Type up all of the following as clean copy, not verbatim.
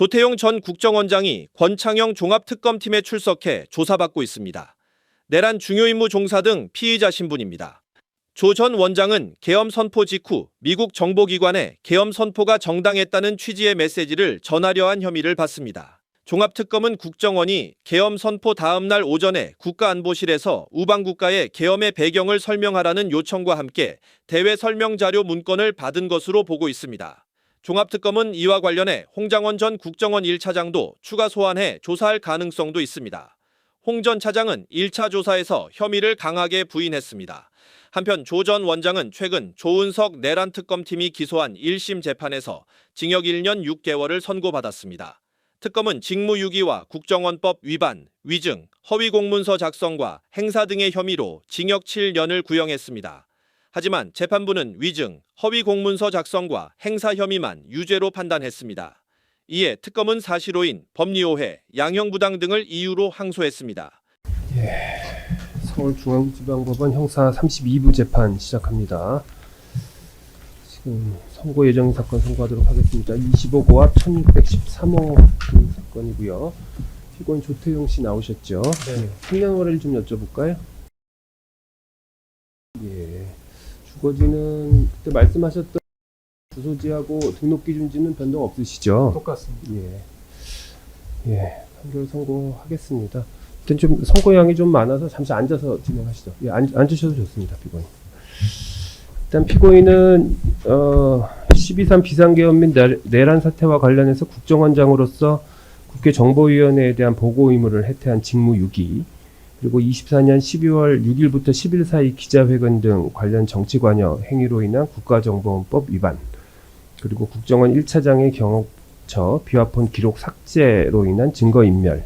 조태용 전 국정원장이 권창영 종합특검팀에 출석해 조사받고 있습니다. 내란 중요임무 종사 등 피의자 신분입니다. 조 전 원장은 계엄 선포 직후 미국 정보기관에 계엄 선포가 정당했다는 취지의 메시지를 전하려 한 혐의를 받습니다. 종합특검은 국정원이 계엄 선포 다음 날 오전에 국가안보실에서 우방국가의 계엄의 배경을 설명하라는 요청과 함께 대외 설명 자료 문건을 받은 것으로 보고 있습니다. 종합특검은 이와 관련해 홍장원 전 국정원 1차장도 추가 소환해 조사할 가능성도 있습니다. 홍 전 차장은 1차 조사에서 혐의를 강하게 부인했습니다. 한편 조 전 원장은 최근 조은석 내란특검팀이 기소한 1심 재판에서 징역 1년 6개월을 선고받았습니다. 특검은 직무유기와 국정원법 위반, 위증, 허위공문서 작성과 행사 등의 혐의로 징역 7년을 구형했습니다. 하지만 재판부는 위증, 허위공문서 작성과 행사 혐의만 유죄로 판단했습니다. 이에 특검은 사실오인, 법리오해, 양형부당 등을 이유로 항소했습니다. 서울중앙지방법원 형사 32부 재판 시작합니다. 지금 선고 예정인 사건 선고하도록 하겠습니다. 25고와 1613호 사건이고요. 피고인 조태용 씨 나오셨죠? 네. 생년월일 좀 여쭤볼까요? 예. 주거지는 그때 말씀하셨던 주소지하고 등록기준지는 변동 없으시죠? 똑같습니다. 예. 판결 선고하겠습니다. 일단 좀 선고량이 좀 많아서 잠시 앉아서 진행하시죠. 예, 앉으셔도 좋습니다, 피고인. 일단 피고인은 12.3 비상계엄 및 내란 사태와 관련해서 국정원장으로서 국회 정보위원회에 대한 보고 의무를 해태한 직무유기, 그리고 24년 12월 6일부터 10일 사이 기자회견 등 관련 정치관여 행위로 인한 국가정보원법 위반, 그리고 국정원 1차장의 경호처 비화폰 기록 삭제로 인한 증거인멸,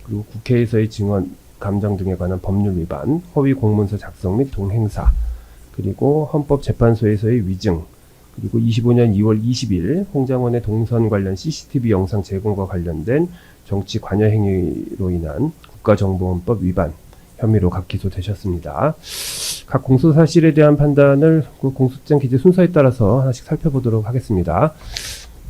그리고 국회에서의 증언 감정 등에 관한 법률 위반, 허위 공문서 작성 및 동행사, 그리고 헌법재판소에서의 위증, 그리고 25년 2월 20일 홍장원의 동선 관련 CCTV 영상 제공과 관련된 정치 관여 행위로 인한 국가정보원법 위반 혐의로 각 기소되셨습니다. 각 공소 사실에 대한 판단을 공소장 기재 순서에 따라서 하나씩 살펴보도록 하겠습니다.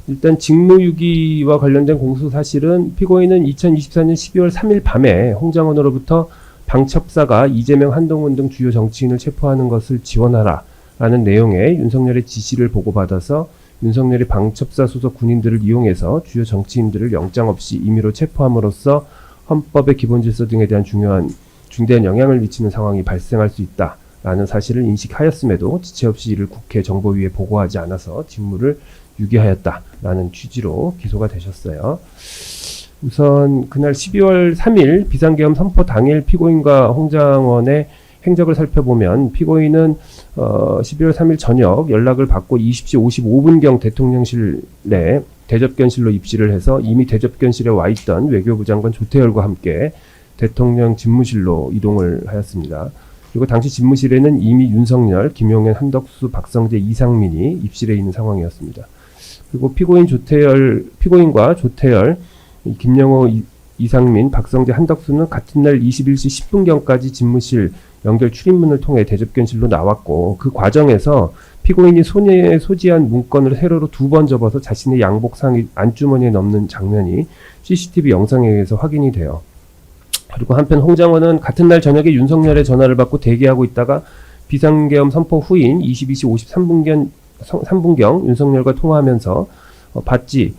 일단 직무유기와 관련된 공소사실은 피고인은 2024년 12월 3일 밤에 홍장원으로부터 방첩사가 이재명, 한동훈 등 주요 정치인을 체포하는 것을 지원하라 라는 내용의 윤석열의 지시를 보고받아서 윤석열이 방첩사 소속 군인들을 이용해서 주요 정치인들을 영장 없이 임의로 체포함으로써 헌법의 기본질서 등에 대한 중대한 영향을 미치는 상황이 발생할 수 있다라는 사실을 인식하였음에도 지체 없이 이를 국회 정보위에 보고하지 않아서 직무를 유기하였다라는 취지로 기소가 되셨어요. 우선 그날 12월 3일 비상계엄 선포 당일 피고인과 홍장원의 행적을 살펴보면 피고인은 12월 3일 저녁 연락을 받고 20시 55분경 대통령실에 대접견실로 입실을 해서 이미 대접견실에 와 있던 외교부 장관 조태열과 함께 대통령 집무실로 이동을 하였습니다. 그리고 당시 집무실에는 이미 윤석열, 김용현, 한덕수, 박성재, 이상민이 입실해 있는 상황이었습니다. 그리고 피고인과 조태열, 김영호, 이상민, 박성재, 한덕수는 같은 날 21시 10분경까지 집무실 연결 출입문을 통해 대접견실로 나왔고, 그 과정에서 피고인이 손에 소지한 문건을 세로로 2번 접어서 자신의 양복 상의 안주머니에 넣는 장면이 CCTV 영상에 의해서 확인이 돼요. 그리고 한편 홍장원은 같은 날 저녁에 윤석열의 전화를 받고 대기하고 있다가 비상계엄 선포 후인 22시 53분경 윤석열과 통화하면서 봤지,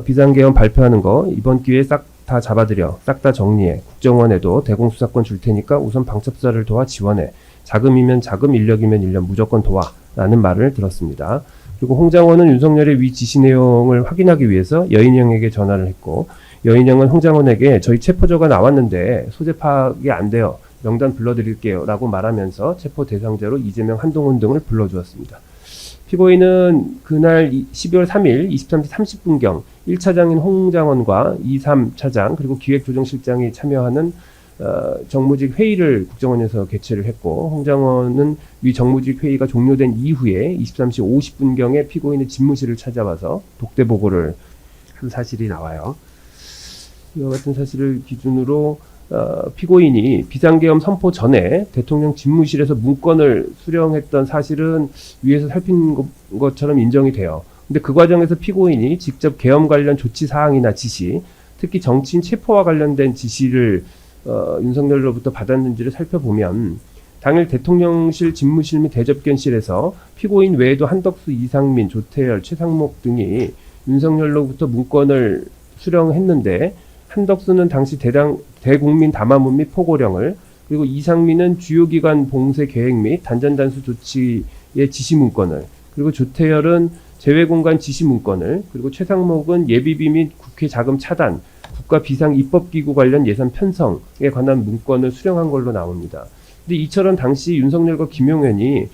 비상계엄 발표하는 거 이번 기회에 싹 다 잡아들여, 싹 다 정리해, 국정원에도 대공수사권 줄 테니까 우선 방첩사를 도와 지원해, 자금이면 자금, 인력이면 인력 무조건 도와 라는 말을 들었습니다. 그리고 홍장원은 윤석열의 위 지시 내용을 확인하기 위해서 여인영에게 전화를 했고, 여인영은 홍장원에게 저희 체포조가 나왔는데 소재 파악이 안 돼요, 명단 불러드릴게요 라고 말하면서 체포 대상자로 이재명, 한동훈 등을 불러주었습니다. 피고인은 그날 12월 3일 23시 30분경 1차장인 홍장원과 2, 3차장 그리고 기획조정실장이 참여하는 정무직 회의를 국정원에서 개최를 했고, 홍장원은 위 정무직 회의가 종료된 이후에 23시 50분경에 피고인의 집무실을 찾아와서 독대 보고를 한 사실이 나와요. 이와 같은 사실을 기준으로 피고인이 비상계엄 선포 전에 대통령 집무실에서 문건을 수령했던 사실은 위에서 살핀 것처럼 인정이 돼요. 근데 그 과정에서 피고인이 직접 계엄 관련 조치 사항이나 지시, 특히 정치인 체포와 관련된 지시를 윤석열로부터 받았는지를 살펴보면 당일 대통령실 집무실 및 대접견실에서 피고인 외에도 한덕수, 이상민, 조태열, 최상목 등이 윤석열로부터 문건을 수령했는데 한덕수는 당시 대국민 담화문 및 포고령을, 그리고 이상민은 주요기관 봉쇄 계획 및 단전단수 조치의 지시 문건을, 그리고 조태열은 재외공간 지시 문건을, 그리고 최상목은 예비비 및 국회 자금 차단, 국가 비상 입법기구 관련 예산 편성에 관한 문건을 수령한 걸로 나옵니다. 근데 이처럼 당시 윤석열과 김용현이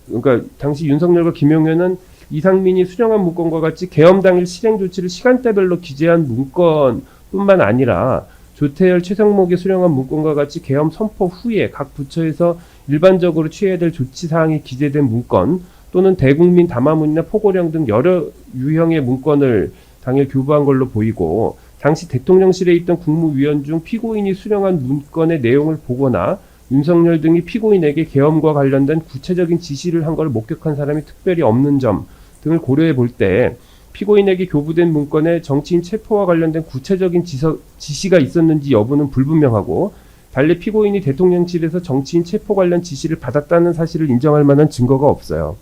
그러니까 당시 윤석열과 김용현은 이상민이 수령한 문건과 같이 계엄 당일 실행 조치를 시간대별로 기재한 문건뿐만 아니라 조태열, 최상목이 수령한 문건과 같이 계엄 선포 후에 각 부처에서 일반적으로 취해야 될 조치 사항이 기재된 문건 또는 대국민 담화문이나 포고령 등 여러 유형의 문건을 당일 교부한 걸로 보이고, 당시 대통령실에 있던 국무위원 중 피고인이 수령한 문건의 내용을 보거나 윤석열 등이 피고인에게 계엄과 관련된 구체적인 지시를 한 걸 목격한 사람이 특별히 없는 점 등을 고려해 볼 때 피고인에게 교부된 문건에 정치인 체포와 관련된 구체적인 지시가 있었는지 여부는 불분명하고, 달리 피고인이 대통령실에서 정치인 체포 관련 지시를 받았다는 사실을 인정할 만한 증거가 없어요.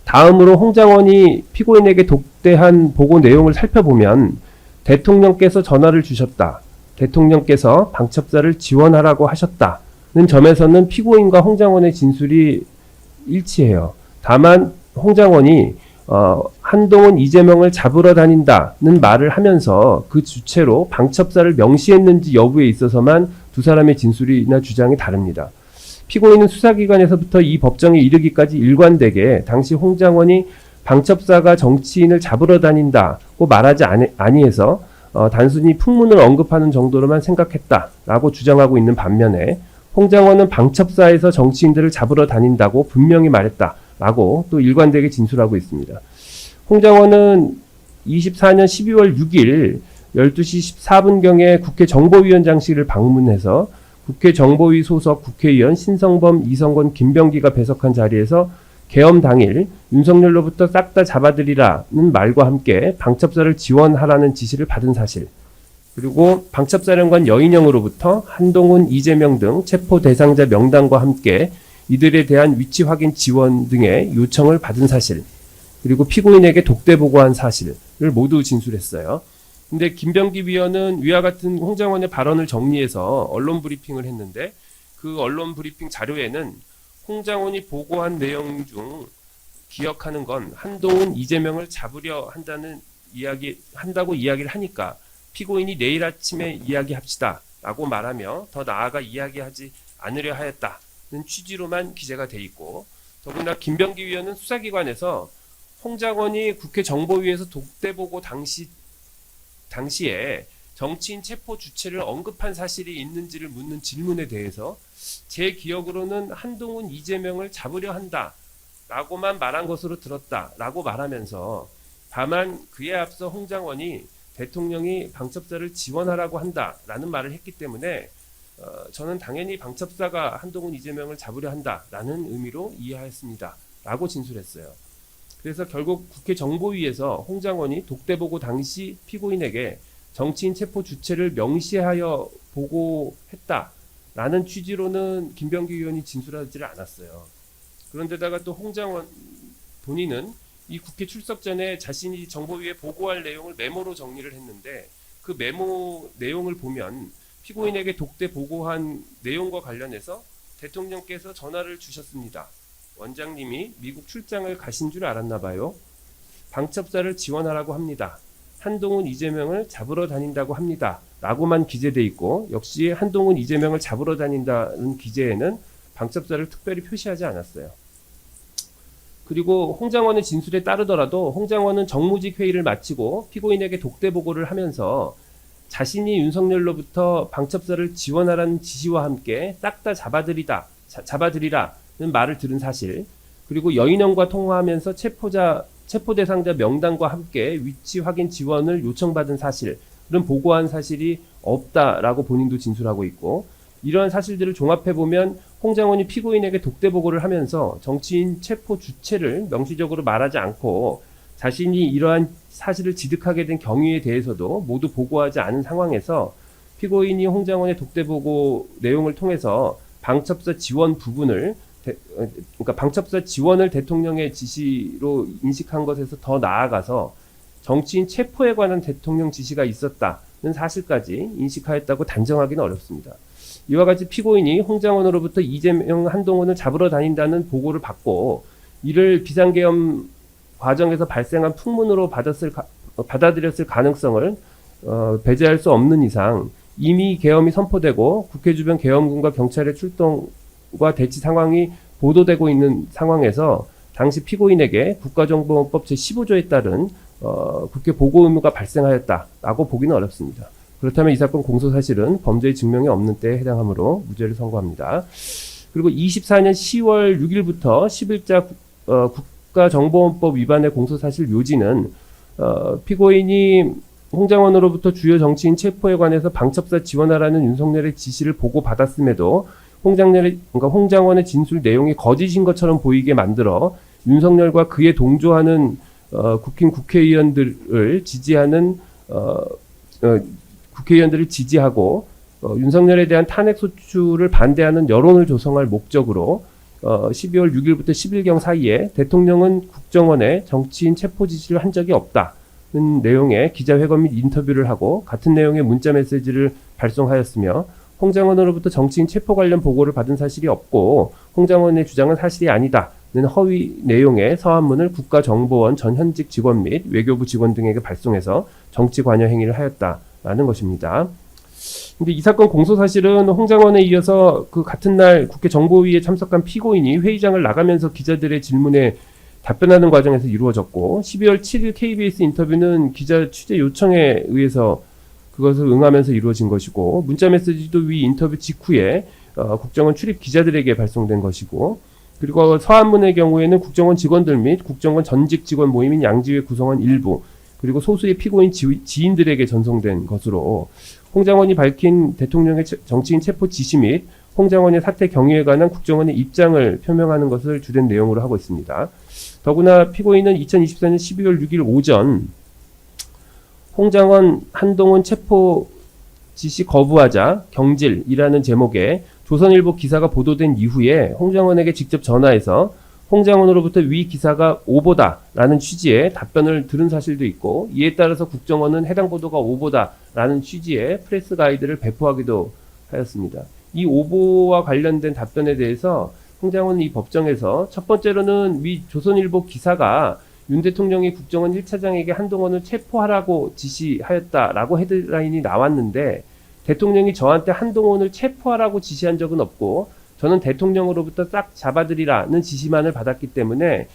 다음으로 홍장원이 피고인에게 독대한 보고 내용을 살펴보면 대통령께서 전화를 주셨다, 대통령께서 방첩사를 지원하라고 하셨다는 점에서는 피고인과 홍장원의 진술이 일치해요. 다만 홍장원이 한동훈, 이재명을 잡으러 다닌다는 말을 하면서 그 주체로 방첩사를 명시했는지 여부에 있어서만 두 사람의 진술이나 주장이 다릅니다. 피고인은 수사기관에서부터 이 법정에 이르기까지 일관되게 당시 홍장원이 방첩사가 정치인을 잡으러 다닌다고 말하지 아니해서 단순히 풍문을 언급하는 정도로만 생각했다라고 주장하고 있는 반면에, 홍장원은 방첩사에서 정치인들을 잡으러 다닌다고 분명히 말했다라고 또 일관되게 진술하고 있습니다. 홍장원은 24년 12월 6일 12시 14분경에 국회 정보위원장실을 방문해서 국회 정보위 소속 국회의원 신성범, 이성건, 김병기가 배석한 자리에서 계엄 당일 윤석열로부터 싹 다 잡아들이라는 말과 함께 방첩사를 지원하라는 지시를 받은 사실, 그리고 방첩사령관 여인영으로부터 한동훈, 이재명 등 체포 대상자 명단과 함께 이들에 대한 위치 확인 지원 등의 요청을 받은 사실, 그리고 피고인에게 독대 보고한 사실을 모두 진술했어요. 근데 김병기 위원은 위와 같은 홍장원의 발언을 정리해서 언론 브리핑을 했는데, 그 언론 브리핑 자료에는 홍장원이 보고한 내용 중 기억하는 건 한동훈, 이재명을 잡으려 한다고 이야기를 하니까 피고인이 내일 아침에 이야기합시다 라고 말하며 더 나아가 이야기하지 않으려 하였다는 취지로만 기재가 돼 있고, 더구나 김병기 위원은 수사기관에서 홍장원이 국회 정보위에서 독대 보고 당시에 정치인 체포 주체를 언급한 사실이 있는지를 묻는 질문에 대해서 제 기억으로는 한동훈, 이재명을 잡으려 한다 라고만 말한 것으로 들었다 라고 말하면서, 다만 그에 앞서 홍장원이 대통령이 방첩사를 지원하라고 한다 라는 말을 했기 때문에 저는 당연히 방첩사가 한동훈, 이재명을 잡으려 한다 라는 의미로 이해하였습니다 라고 진술했어요. 그래서 결국 국회 정보위에서 홍장원이 독대 보고 당시 피고인에게 정치인 체포 주체를 명시하여 보고했다라는 취지로는 김병기 의원이 진술하지를 않았어요. 그런데다가 또 홍장원 본인은 이 국회 출석 전에 자신이 정보위에 보고할 내용을 메모로 정리를 했는데, 그 메모 내용을 보면 피고인에게 독대 보고한 내용과 관련해서 대통령께서 전화를 주셨습니다. 원장님이 미국 출장을 가신 줄 알았나 봐요. 방첩사를 지원하라고 합니다. 한동훈, 이재명을 잡으러 다닌다고 합니다 라고만 기재돼 있고, 역시 한동훈, 이재명을 잡으러 다닌다는 기재에는 방첩사를 특별히 표시하지 않았어요. 그리고 홍장원의 진술에 따르더라도 홍장원은 정무직 회의를 마치고 피고인에게 독대 보고를 하면서 자신이 윤석열로부터 방첩사를 지원하라는 지시와 함께 싹 다 잡아들이라는 말을 들은 사실, 그리고 여인영과 통화하면서 체포 대상자 명단과 함께 위치 확인 지원을 요청받은 사실은 보고한 사실이 없다라고 본인도 진술하고 있고, 이러한 사실들을 종합해보면 홍장원이 피고인에게 독대 보고를 하면서 정치인 체포 주체를 명시적으로 말하지 않고 자신이 이러한 사실을 지득하게 된 경위에 대해서도 모두 보고하지 않은 상황에서 피고인이 홍장원의 독대 보고 내용을 통해서 방첩사 지원 부분을 그러니까 방첩사 지원을 대통령의 지시로 인식한 것에서 더 나아가서 정치인 체포에 관한 대통령 지시가 있었다는 사실까지 인식하였다고 단정하기는 어렵습니다. 이와 같이 피고인이 홍장원으로부터 이재명, 한동훈을 잡으러 다닌다는 보고를 받고 이를 비상계엄 과정에서 발생한 풍문으로 받아들였을 가능성을 배제할 수 없는 이상 이미 계엄이 선포되고 국회 주변 계엄군과 경찰의 출동과 대치 상황이 보도되고 있는 상황에서 당시 피고인에게 국가정보원법 제15조에 따른 국회 보고 의무가 발생하였다라고 보기는 어렵습니다. 그렇다면 이 사건 공소사실은 범죄의 증명이 없는 때에 해당하므로 무죄를 선고합니다. 그리고 24년 10월 6일부터 10일자 국가정보원법 위반의 공소사실 요지는 피고인이 홍장원으로부터 주요 정치인 체포에 관해서 방첩사 지원하라는 윤석열의 지시를 보고받았음에도 홍장원의 진술 내용이 거짓인 것처럼 보이게 만들어 윤석열과 그에 동조하는 국회의원들을 지지하고 윤석열에 대한 탄핵 소추를 반대하는 여론을 조성할 목적으로 12월 6일부터 10일경 사이에 대통령은 국정원에 정치인 체포 지시를 한 적이 없다는 내용의 기자회견 및 인터뷰를 하고 같은 내용의 문자 메시지를 발송하였으며 홍장원으로부터 정치인 체포 관련 보고를 받은 사실이 없고 홍장원의 주장은 사실이 아니다는 허위 내용의 서한문을 국가정보원 전 현직 직원 및 외교부 직원 등에게 발송해서 정치 관여 행위를 하였다라는 것입니다. 근데 이 사건 공소사실은 홍장원에 이어서 그 같은 날 국회 정보위에 참석한 피고인이 회의장을 나가면서 기자들의 질문에 답변하는 과정에서 이루어졌고 12월 7일 KBS 인터뷰는 기자 취재 요청에 의해서 그것을 응하면서 이루어진 것이고 문자 메시지도 위 인터뷰 직후에 국정원 출입 기자들에게 발송된 것이고 그리고 서한문의 경우에는 국정원 직원들 및 국정원 전직 직원 모임인 양지회 구성원 일부 그리고 소수의 피고인 지인들에게 전송된 것으로 홍장원이 밝힌 대통령의 정치인 체포 지시 및 홍장원의 사퇴 경위에 관한 국정원의 입장을 표명하는 것을 주된 내용으로 하고 있습니다. 더구나 피고인은 2024년 12월 6일 오전 홍장원, 한동훈 체포 지시 거부하자 경질이라는 제목의 조선일보 기사가 보도된 이후에 홍장원에게 직접 전화해서 홍장원으로부터 위 기사가 오보다라는 취지의 답변을 들은 사실도 있고 이에 따라서 국정원은 해당 보도가 오보다라는 취지의 프레스 가이드를 배포하기도 하였습니다. 이 오보와 관련된 답변에 대해서 홍장원은 이 법정에서 첫 번째로는 위 조선일보 기사가 윤 대통령이 국정원 1차장에게 한동훈을 체포하라고 지시하였다라고 헤드라인이 나왔는데 대통령이 저한테 한동훈을 체포하라고 지시한 적은 없고 저는 대통령으로부터 싹 잡아들이라는 지시만을 받았기 때문에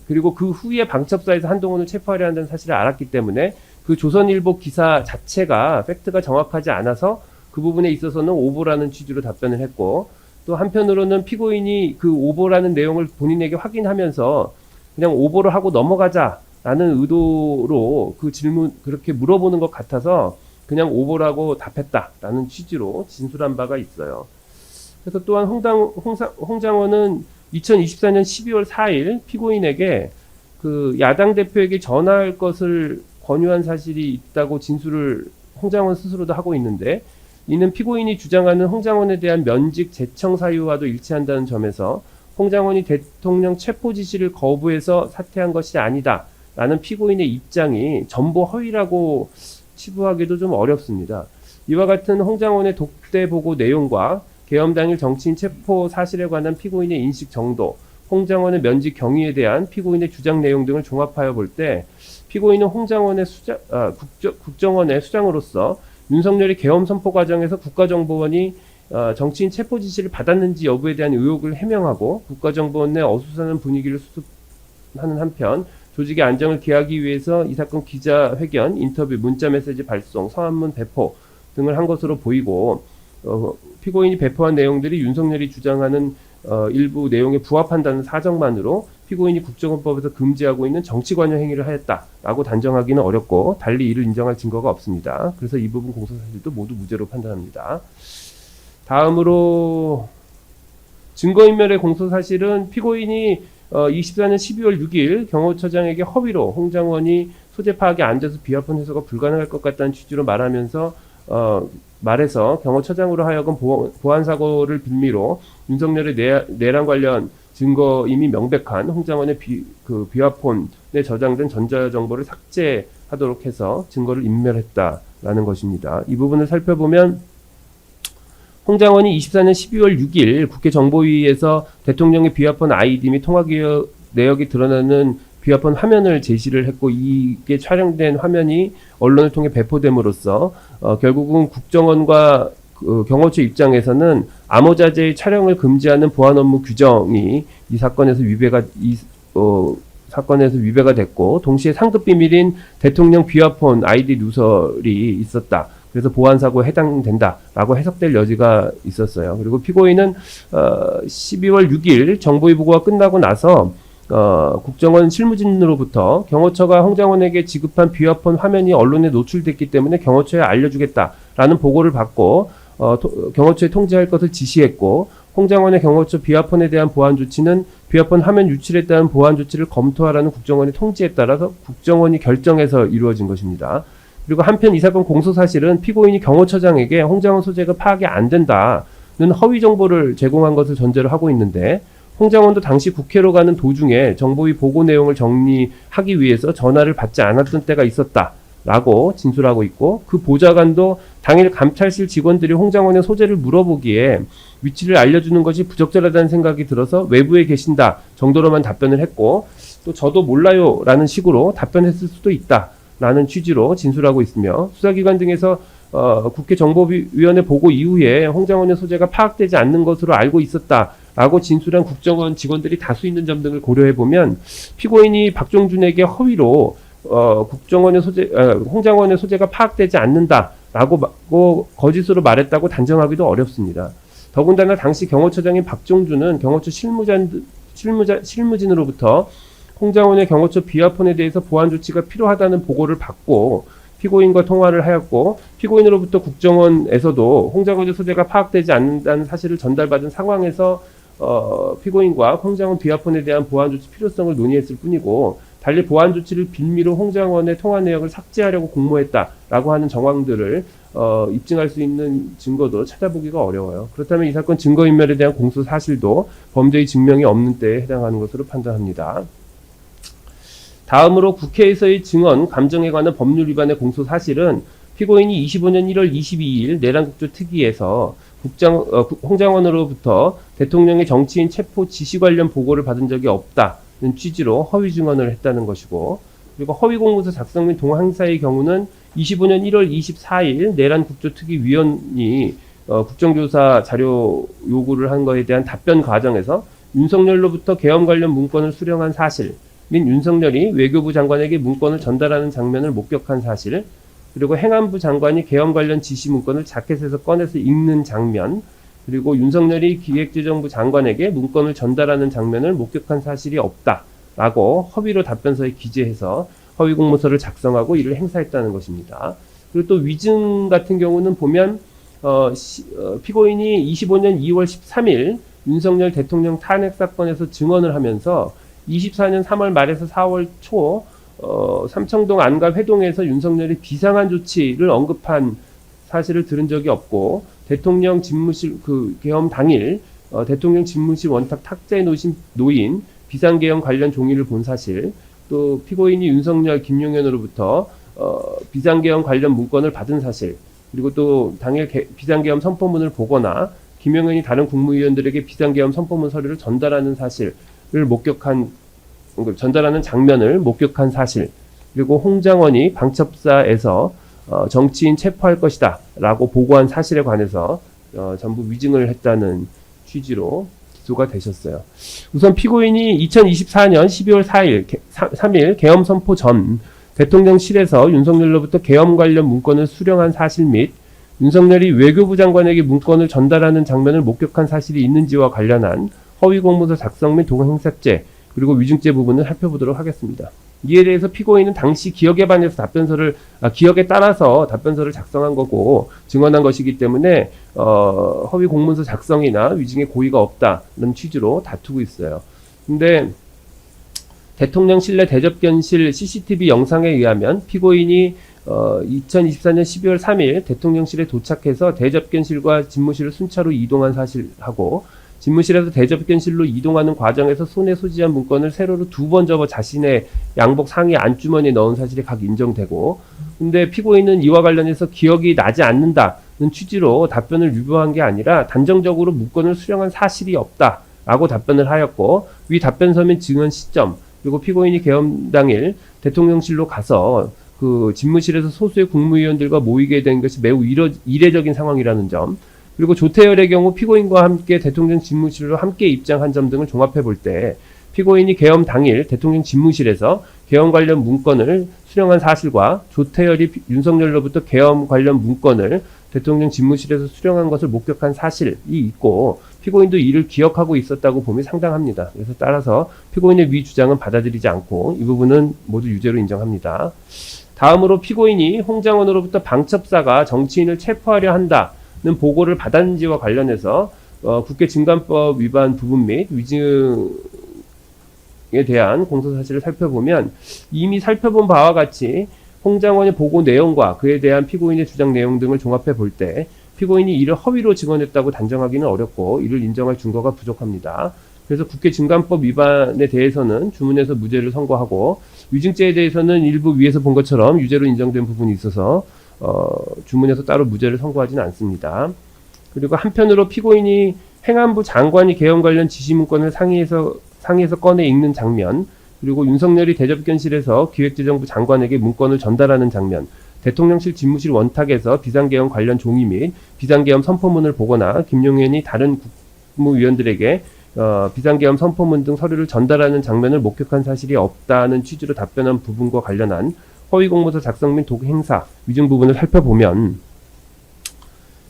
그리고 그 후에 방첩사에서 한동훈을 체포하려 한다는 사실을 알았기 때문에 그 조선일보 기사 자체가 팩트가 정확하지 않아서 그 부분에 있어서는 오보라는 취지로 답변을 했고 또 한편으로는 피고인이 그 오보라는 내용을 본인에게 확인하면서 그냥 오보를 하고 넘어가자라는 의도로 그 질문 그렇게 물어보는 것 같아서 그냥 오보라고 답했다라는 취지로 진술한 바가 있어요. 그래서 또한 홍장원은 2024년 12월 4일 피고인에게 그 야당 대표에게 전화할 것을 권유한 사실이 있다고 진술을 홍장원 스스로도 하고 있는데 이는 피고인이 주장하는 홍장원에 대한 면직 재청 사유와도 일치한다는 점에서 홍장원이 대통령 체포 지시를 거부해서 사퇴한 것이 아니다라는 피고인의 입장이 전부 허위라고 치부하기도 좀 어렵습니다. 이와 같은 홍장원의 독대 보고 내용과 계엄 당일 정치인 체포 사실에 관한 피고인의 인식 정도, 홍장원의 면직 경위에 대한 피고인의 주장 내용 등을 종합하여 볼 때 피고인은 홍장원의 국정원의 수장으로서 윤석열이 계엄 선포 과정에서 국가정보원이 정치인 체포 지시를 받았는지 여부에 대한 의혹을 해명하고 국가정보원 내 어수선한 분위기를 수습하는 한편 조직의 안정을 기하기 위해서 이 사건 기자회견, 인터뷰, 문자메시지 발송, 서한문 배포 등을 한 것으로 보이고 피고인이 배포한 내용들이 윤석열이 주장하는 일부 내용에 부합한다는 사정만으로 피고인이 국정원법에서 금지하고 있는 정치관여 행위를 하였다라고 단정하기는 어렵고 달리 이를 인정할 증거가 없습니다. 그래서 이 부분 공소사실도 모두 무죄로 판단합니다. 다음으로 증거인멸의 공소사실은 피고인이 24년 12월 6일 경호처장에게 허위로 홍장원이 소재 파악에 앉아서 비화폰 해소가 불가능할 것 같다는 취지로 말해서 경호처장으로 하여금 보안사고를 빌미로 윤석열의 내란 관련 증거 이미 명백한 홍장원의 비화폰에 저장된 전자정보를 삭제하도록 해서 증거를 인멸했다라는 것입니다. 이 부분을 살펴보면 홍장원이 24년 12월 6일 국회 정보위에서 대통령의 비화폰 아이디 및 통화 내역이 드러나는 비화폰 화면을 제시를 했고, 이게 촬영된 화면이 언론을 통해 배포됨으로써 결국은 국정원과 경호처 입장에서는 암호자재의 촬영을 금지하는 보안 업무 규정이 이 사건에서 위배가 됐고, 동시에 상급 비밀인 대통령 비화폰 아이디 누설이 있었다. 그래서 보안사고에 해당된다라고 해석될 여지가 있었어요. 그리고 피고인은 12월 6일 정보위 보고가 끝나고 나서 국정원 실무진으로부터 경호처가 홍장원에게 지급한 비화폰 화면이 언론에 노출됐기 때문에 경호처에 알려주겠다라는 보고를 받고 경호처에 통지할 것을 지시했고, 홍장원의 경호처 비화폰에 대한 보안 조치는 비화폰 화면 유출에 따른 보안 조치를 검토하라는 국정원의 통지에 따라서 국정원이 결정해서 이루어진 것입니다. 그리고 한편 이 사건 공소사실은 피고인이 경호처장에게 홍장원 소재가 파악이 안 된다는 허위 정보를 제공한 것을 전제로 하고 있는데, 홍장원도 당시 국회로 가는 도중에 정보위 보고 내용을 정리하기 위해서 전화를 받지 않았던 때가 있었다라고 진술하고 있고, 그 보좌관도 당일 감찰실 직원들이 홍장원의 소재를 물어보기에 위치를 알려주는 것이 부적절하다는 생각이 들어서 외부에 계신다 정도로만 답변을 했고, 또 저도 몰라요 라는 식으로 답변했을 수도 있다 라는 취지로 진술하고 있으며, 수사기관 등에서 국회 정보위원회 보고 이후에 홍장원의 소재가 파악되지 않는 것으로 알고 있었다라고 진술한 국정원 직원들이 다수 있는 점 등을 고려해보면, 피고인이 박종준에게 허위로 홍장원의 소재가 파악되지 않는다라고 거짓으로 말했다고 단정하기도 어렵습니다. 더군다나 당시 경호처장인 박종준은 경호처 실무진으로부터 홍장원의 경호처 비화폰에 대해서 보안 조치가 필요하다는 보고를 받고 피고인과 통화를 하였고, 피고인으로부터 국정원에서도 홍장원의 소재가 파악되지 않는다는 사실을 전달받은 상황에서 피고인과 홍장원 비화폰에 대한 보안 조치 필요성을 논의했을 뿐이고, 달리 보안 조치를 빌미로 홍장원의 통화 내역을 삭제하려고 공모했다라고 하는 정황들을 입증할 수 있는 증거도 찾아보기가 어려워요. 그렇다면 이 사건 증거인멸에 대한 공소 사실도 범죄의 증명이 없는 때에 해당하는 것으로 판단합니다. 다음으로 국회에서의 증언 감정에 관한 법률 위반의 공소 사실은 피고인이 25년 1월 22일 내란국조특위에서 홍장원으로부터 대통령의 정치인 체포 지시 관련 보고를 받은 적이 없다는 취지로 허위 증언을 했다는 것이고, 그리고 허위 공문서 작성 및 동항사의 경우는 25년 1월 24일 내란국조특위 위원이 국정조사 자료 요구를 한 것에 대한 답변 과정에서 윤석열로부터 계엄 관련 문건을 수령한 사실 및 윤석열이 외교부 장관에게 문건을 전달하는 장면을 목격한 사실, 그리고 행안부 장관이 계엄 관련 지시 문건을 자켓에서 꺼내서 읽는 장면, 그리고 윤석열이 기획재정부 장관에게 문건을 전달하는 장면을 목격한 사실이 없다라고 허위로 답변서에 기재해서 허위 공문서를 작성하고 이를 행사했다는 것입니다. 그리고 또 위증 같은 경우는 보면 피고인이 25년 2월 13일 윤석열 대통령 탄핵 사건에서 증언을 하면서 24년 3월 말에서 4월 초 삼청동 안가 회동에서 윤석열이 비상한 조치를 언급한 사실을 들은 적이 없고, 대통령 집무실 계엄 당일 대통령 집무실 원탁 탁자에 놓인 비상계엄 관련 종이를 본 사실, 또 피고인이 윤석열 김용현으로부터 비상계엄 관련 문건을 받은 사실, 그리고 또 당일 비상계엄 선포문을 보거나 김용현이 다른 국무위원들에게 비상계엄 선포문 서류를 전달하는 사실을 전달하는 장면을 목격한 사실, 그리고 홍장원이 방첩사에서 정치인 체포할 것이다 라고 보고한 사실에 관해서 전부 위증을 했다는 취지로 기소가 되셨어요. 우선 피고인이 2024년 12월 3일 계엄 선포 전 대통령실에서 윤석열로부터 계엄 관련 문건을 수령한 사실 및 윤석열이 외교부 장관에게 문건을 전달하는 장면을 목격한 사실이 있는지와 관련한 허위 공문서 작성 및 동행삭제, 그리고 위증죄 부분을 살펴보도록 하겠습니다. 이에 대해서 피고인은 당시 기억에 반해서 기억에 따라서 답변서를 작성한 거고 증언한 것이기 때문에 허위 공문서 작성이나 위증의 고의가 없다는 취지로 다투고 있어요. 근데 대통령실 내 대접견실 CCTV 영상에 의하면 피고인이 2024년 12월 3일 대통령실에 도착해서 대접견실과 집무실을 순차로 이동한 사실하고 집무실에서 대접견실로 이동하는 과정에서 손에 소지한 문건을 세로로 2번 접어 자신의 양복 상의 안주머니에 넣은 사실이 각 인정되고, 근데 피고인은 이와 관련해서 기억이 나지 않는다는 취지로 답변을 유보한 게 아니라 단정적으로 문건을 수령한 사실이 없다라고 답변을 하였고, 위 답변서 및 증언 시점 그리고 피고인이 계엄 당일 대통령실로 가서 그 집무실에서 소수의 국무위원들과 모이게 된 것이 매우 이례적인 상황이라는 점, 그리고 조태열의 경우 피고인과 함께 대통령 집무실로 함께 입장한 점 등을 종합해 볼 때 피고인이 계엄 당일 대통령 집무실에서 계엄 관련 문건을 수령한 사실과 조태열이 윤석열로부터 계엄 관련 문건을 대통령 집무실에서 수령한 것을 목격한 사실이 있고 피고인도 이를 기억하고 있었다고 봄이 상당합니다. 그래서 따라서 피고인의 위 주장은 받아들이지 않고 이 부분은 모두 유죄로 인정합니다. 다음으로 피고인이 홍장원으로부터 방첩사가 정치인을 체포하려 한다는 보고를 받았는지와 관련해서 국회 증감법 위반 부분 및 위증에 대한 공소사실을 살펴보면 이미 살펴본 바와 같이 홍장원의 보고 내용과 그에 대한 피고인의 주장 내용 등을 종합해 볼 때 피고인이 이를 허위로 증언했다고 단정하기는 어렵고 이를 인정할 증거가 부족합니다. 그래서 국회 증감법 위반에 대해서는 주문에서 무죄를 선고하고 위증죄에 대해서는 일부 위에서 본 것처럼 유죄로 인정된 부분이 있어서 주문에서 따로 무죄를 선고하지는 않습니다. 그리고 한편으로 피고인이 행안부 장관이 계엄 관련 지시문건을 상의에서 꺼내 읽는 장면, 그리고 윤석열이 대접견실에서 기획재정부 장관에게 문건을 전달하는 장면, 대통령실 집무실 원탁에서 비상계엄 관련 종이 및 비상계엄 선포문을 보거나 김용현이 다른 국무위원들에게 비상계엄 선포문 등 서류를 전달하는 장면을 목격한 사실이 없다는 취지로 답변한 부분과 관련한 허위공문서 작성 및 도구 행사, 위증 부분을 살펴보면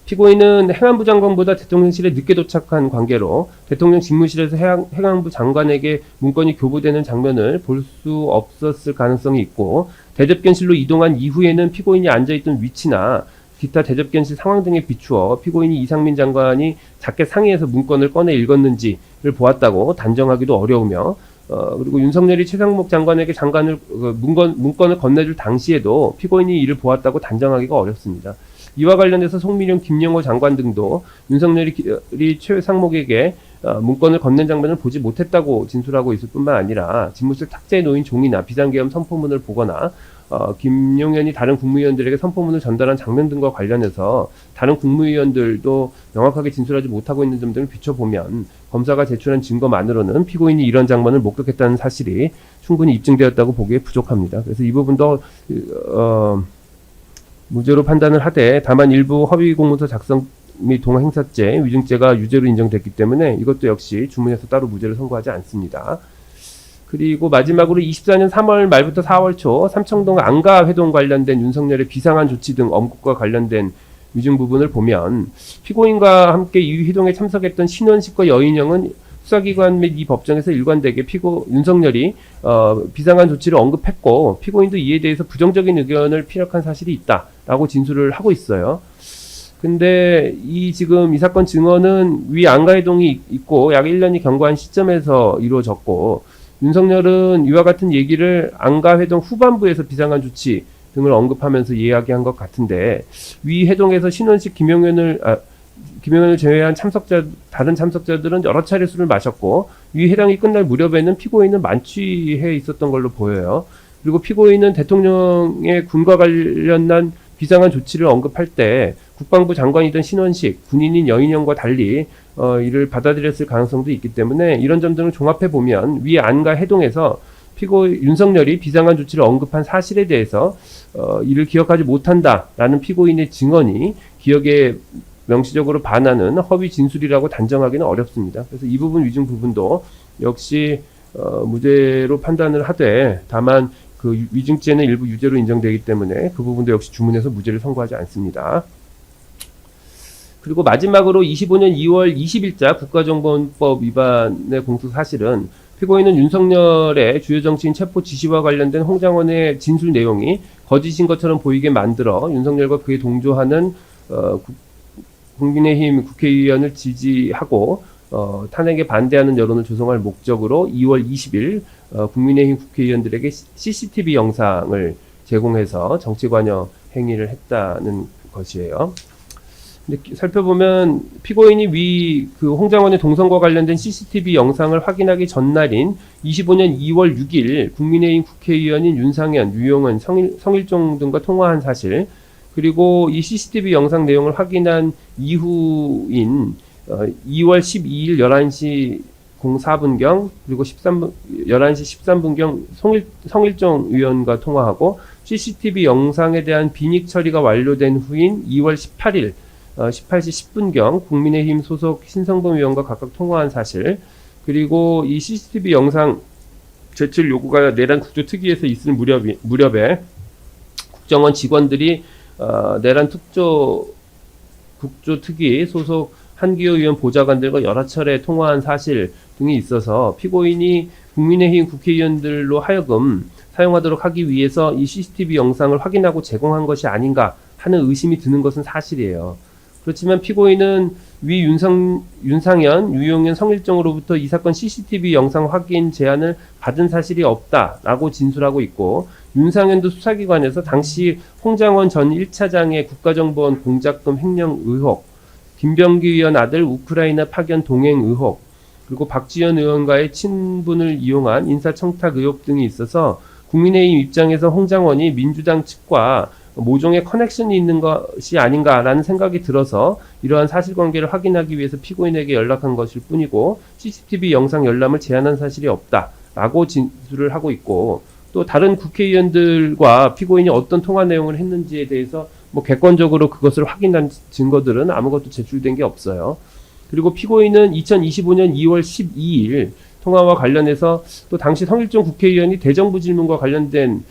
피고인은 행안부 장관보다 대통령실에 늦게 도착한 관계로 대통령 집무실에서 행안부 장관에게 문건이 교부되는 장면을 볼 수 없었을 가능성이 있고 대접견실로 이동한 이후에는 피고인이 앉아있던 위치나 기타 대접견실 상황 등에 비추어 피고인이 이상민 장관이 자켓 상의에서 문건을 꺼내 읽었는지를 보았다고 단정하기도 어려우며 그리고 윤석열이 최상목 장관에게 문건을 건네줄 당시에도 피고인이 이를 보았다고 단정하기가 어렵습니다. 이와 관련해서 송민용, 김영호 장관 등도 윤석열이 최상목에게 문건을 건넨 장면을 보지 못했다고 진술하고 있을 뿐만 아니라 집무실 탁자에 놓인 종이나 비상계엄 선포문을 보거나 김용현이 다른 국무위원들에게 선포문을 전달한 장면 등과 관련해서 다른 국무위원들도 명확하게 진술하지 못하고 있는 점 등을 비춰보면 검사가 제출한 증거만으로는 피고인이 이런 장면을 목격했다는 사실이 충분히 입증되었다고 보기에 부족합니다. 그래서 이 부분도 무죄로 판단을 하되 다만 일부 허위공문서 작성 및 동행사죄, 위증죄가 유죄로 인정됐기 때문에 이것도 역시 주문에서 따로 무죄를 선고하지 않습니다. 그리고 마지막으로 24년 3월 말부터 4월 초 삼청동 안가회동 관련된 윤석열의 비상한 조치 등 언급과 관련된 위증 부분을 보면 피고인과 함께 이 회동에 참석했던 신원식과 여인영은 수사기관 및 이 법정에서 일관되게 윤석열이 비상한 조치를 언급했고 피고인도 이에 대해서 부정적인 의견을 피력한 사실이 있다라고 진술을 하고 있어요. 근데 지금 이 사건 증언은 위 안가회동이 있고 약 1년이 경과한 시점에서 이루어졌고 윤석열은 이와 같은 얘기를 안가회동 후반부에서 비상한 조치 등을 언급하면서 이야기한 것 같은데 위 회동에서 신원식, 김용현을 제외한 다른 참석자들은 여러 차례 술을 마셨고 위 회담이 끝날 무렵에는 피고인은 만취해 있었던 걸로 보여요. 그리고 피고인은 대통령의 군과 관련한 비상한 조치를 언급할 때 국방부 장관이던 신원식, 군인인 여인영과 달리 이를 받아들였을 가능성도 있기 때문에 이런 점 등을 종합해보면 위 안가 회동에서 윤석열이 비상한 조치를 언급한 사실에 대해서 이를 기억하지 못한다라는 피고인의 증언이 기억에 명시적으로 반하는 허위 진술이라고 단정하기는 어렵습니다. 그래서 이 부분 위증 부분도 역시 무죄로 판단을 하되 다만 그 위증죄는 일부 유죄로 인정되기 때문에 그 부분도 역시 주문에서 무죄를 선고하지 않습니다. 그리고 마지막으로 25년 2월 20일자 국가정보원법 위반의 공소 사실은 피고인은 윤석열의 주요 정치인 체포 지시와 관련된 홍장원의 진술 내용이 거짓인 것처럼 보이게 만들어 윤석열과 그에 동조하는 국민의힘 국회의원을 지지하고 탄핵에 반대하는 여론을 조성할 목적으로 2월 20일 국민의힘 국회의원들에게 CCTV 영상을 제공해서 정치관여 행위를 했다는 것이에요. 근데 살펴보면 피고인이 위 그 홍장원의 동선과 관련된 CCTV 영상을 확인하기 전날인 25년 2월 6일 국민의힘 국회의원인 윤상현, 유용은, 성일종 등과 통화한 사실, 그리고 이 CCTV 영상 내용을 확인한 이후인 2월 12일 11시 04분경 그리고 11시 13분경 성일종 의원과 통화하고 CCTV 영상에 대한 빈익 처리가 완료된 후인 2월 18일 18시 10분경 국민의힘 소속 신성범 의원과 각각 통화한 사실, 그리고 이 CCTV 영상 제출 요구가 내란 국조특위에서 있을 무렵에 국정원 직원들이 내란 국조특위 소속 한기호 의원 보좌관들과 여러 차례 통화한 사실 등이 있어서 피고인이 국민의힘 국회의원들로 하여금 사용하도록 하기 위해서 이 CCTV 영상을 확인하고 제공한 것이 아닌가 하는 의심이 드는 것은 사실이에요. 그렇지만 피고인은 위 윤상현, 유용현, 성일종으로부터 이 사건 CCTV 영상 확인 제안을 받은 사실이 없다라고 진술하고 있고, 윤상현도 수사기관에서 당시 홍장원 전 1차장의 국가정보원 공작금 횡령 의혹, 김병기 의원 아들 우크라이나 파견 동행 의혹, 그리고 박지원 의원과의 친분을 이용한 인사청탁 의혹 등이 있어서 국민의힘 입장에서 홍장원이 민주당 측과 모종의 커넥션이 있는 것이 아닌가라는 생각이 들어서 이러한 사실관계를 확인하기 위해서 피고인에게 연락한 것일 뿐이고 CCTV 영상 열람을 제안한 사실이 없다라고 진술을 하고 있고, 또 다른 국회의원들과 피고인이 어떤 통화 내용을 했는지에 대해서 객관적으로 그것을 확인한 증거들은 아무것도 제출된 게 없어요. 그리고 피고인은 2025년 2월 12일 통화와 관련해서 또 당시 성일종 국회의원이 대정부 질문과 관련된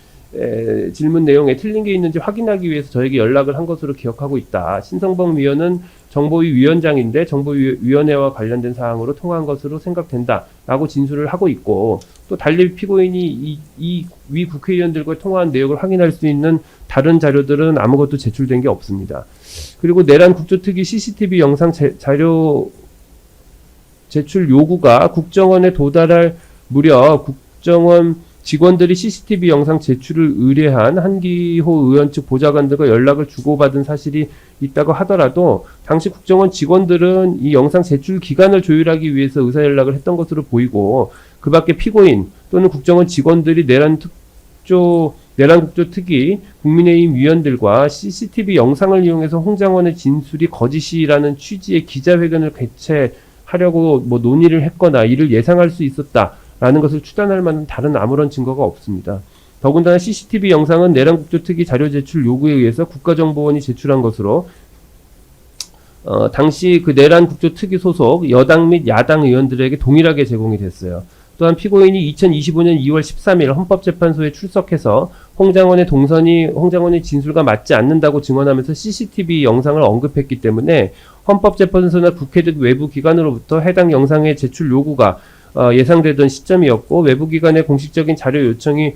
질문 내용에 틀린 게 있는지 확인하기 위해서 저에게 연락을 한 것으로 기억하고 있다. 신성범 위원은 정보위 위원장인데 정보위원회와 관련된 사항으로 통화한 것으로 생각된다 라고 진술을 하고 있고, 또 달리 피고인이 이 위 국회의원들과 통화한 내용을 확인할 수 있는 다른 자료들은 아무것도 제출된 게 없습니다. 그리고 내란 국조특위 CCTV 영상 자료 제출 요구가 국정원에 도달할 무렵 국정원 직원들이 CCTV 영상 제출을 의뢰한 한기호 의원 측 보좌관들과 연락을 주고받은 사실이 있다고 하더라도 당시 국정원 직원들은 이 영상 제출 기간을 조율하기 위해서 의사연락을 했던 것으로 보이고, 그 밖에 피고인 또는 국정원 직원들이 내란 국조특위 국민의힘 위원들과 CCTV 영상을 이용해서 홍장원의 진술이 거짓이라는 취지의 기자회견을 개최하려고 논의를 했거나 이를 예상할 수 있었다 라는 것을 추단할 만한 다른 아무런 증거가 없습니다. 더군다나 CCTV 영상은 내란 국조특위 자료 제출 요구에 의해서 국가정보원이 제출한 것으로 당시 그 내란 국조특위 소속 여당 및 야당 의원들에게 동일하게 제공이 됐어요. 또한 피고인이 2025년 2월 13일 헌법재판소에 출석해서 홍장원의 동선이 홍장원의 진술과 맞지 않는다고 증언하면서 CCTV 영상을 언급했기 때문에 헌법재판소나 국회 등 외부 기관으로부터 해당 영상의 제출 요구가 예상되던 시점이었고, 외부기관의 공식적인 자료 요청이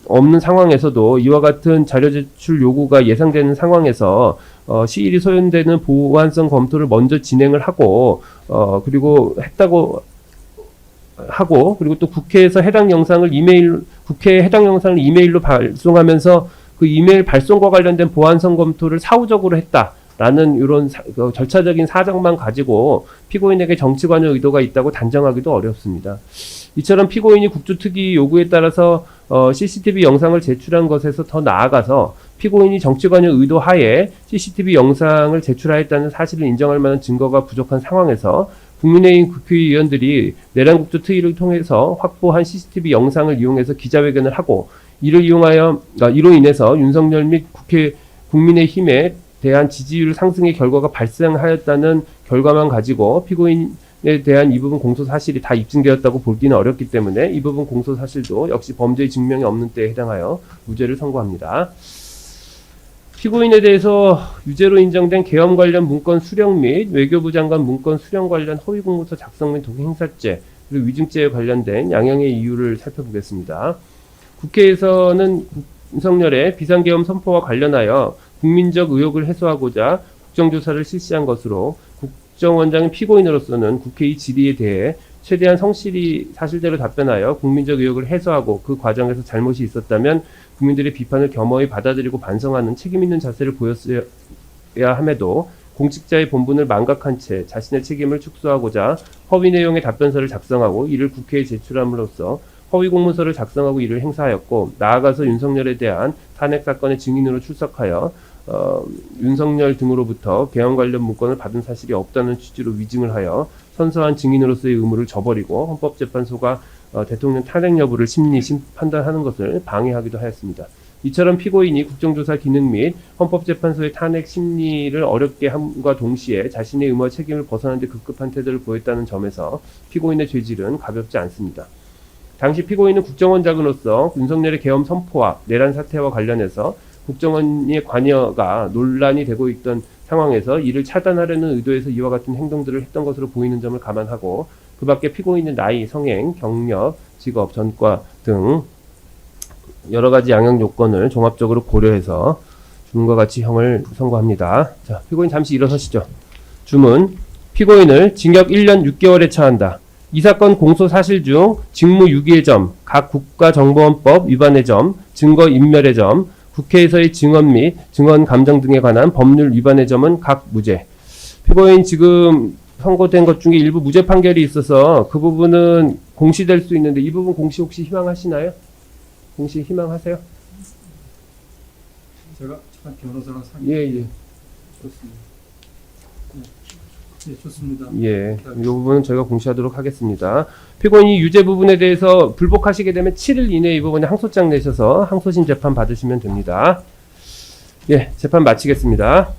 없는 상황에서도 이와 같은 자료 제출 요구가 예상되는 상황에서 시일이 소요되는 보완성 검토를 먼저 진행을 하고 그리고 또 국회에서 국회에 해당 영상을 이메일로 발송하면서 그 이메일 발송과 관련된 보완성 검토를 사후적으로 했다라는 이런 절차적인 사정만 가지고 피고인에게 정치관여 의도가 있다고 단정하기도 어렵습니다. 이처럼 피고인이 국조특위 요구에 따라서 CCTV 영상을 제출한 것에서 더 나아가서 피고인이 정치관여 의도 하에 CCTV 영상을 제출하였다는 사실을 인정할 만한 증거가 부족한 상황에서 국민의힘 국회의원들이 내란 국조특위를 통해서 확보한 CCTV 영상을 이용해서 기자회견을 하고 이로 인해서 윤석열 및 국민의힘에 대한 지지율 상승의 결과가 발생하였다는 결과만 가지고 피고인에 대한 이 부분 공소 사실이 다 입증되었다고 보기는 어렵기 때문에 이 부분 공소 사실도 역시 범죄의 증명이 없는 때에 해당하여 무죄를 선고합니다. 피고인에 대해서 유죄로 인정된 계엄 관련 문건 수령 및 외교부 장관 문건 수령 관련 허위 공문서 작성 및 동행 행사죄 그리고 위증죄에 관련된 양형의 이유를 살펴보겠습니다. 국회에서는 윤석열의 비상계엄 선포와 관련하여 국민적 의혹을 해소하고자 국정조사를 실시한 것으로 국정원장은 피고인으로서는 국회의 질의에 대해 최대한 성실히 사실대로 답변하여 국민적 의혹을 해소하고 그 과정에서 잘못이 있었다면 국민들의 비판을 겸허히 받아들이고 반성하는 책임 있는 자세를 보였어야 함에도 공직자의 본분을 망각한 채 자신의 책임을 축소하고자 허위 내용의 답변서를 작성하고 이를 국회에 제출함으로써 허위 공문서를 작성하고 이를 행사하였고, 나아가서 윤석열에 대한 탄핵 사건의 증인으로 출석하여 윤석열 등으로부터 계엄 관련 문건을 받은 사실이 없다는 취지로 위증을 하여 선서한 증인으로서의 의무를 저버리고 헌법재판소가 대통령 탄핵 여부를 판단하는 것을 방해하기도 하였습니다. 이처럼 피고인이 국정조사 기능 및 헌법재판소의 탄핵 심리를 어렵게 함과 동시에 자신의 의무와 책임을 벗어나는 데 급급한 태도를 보였다는 점에서 피고인의 죄질은 가볍지 않습니다. 당시 피고인은 국정원장으로서 윤석열의 계엄 선포와 내란 사태와 관련해서 국정원의 관여가 논란이 되고 있던 상황에서 이를 차단하려는 의도에서 이와 같은 행동들을 했던 것으로 보이는 점을 감안하고, 그 밖에 피고인의 나이, 성행, 경력, 직업, 전과 등 여러 가지 양형 요건을 종합적으로 고려해서 주문과 같이 형을 선고합니다. 자, 피고인 잠시 일어서시죠. 주문. 피고인을 징역 1년 6개월에 처한다. 이 사건 공소 사실 중 직무 유기의 점, 각 국가정보원법 위반의 점, 증거 인멸의 점, 국회에서의 증언 및 증언 감정 등에 관한 법률 위반의 점은 각 무죄. 피고인 지금 선고된 것 중에 일부 무죄 판결이 있어서 그 부분은 공시될 수 있는데, 이 부분 공시 혹시 희망하시나요? 공시 희망하세요? 제가 잠깐 변호사랑 예. 좋습니다. 네, 좋습니다. 예, 이 부분은 저희가 공시하도록 하겠습니다. 피고인이 유죄 부분에 대해서 불복하시게 되면 7일 이내에 이 부분에 항소장 내셔서 항소심 재판 받으시면 됩니다. 예, 재판 마치겠습니다.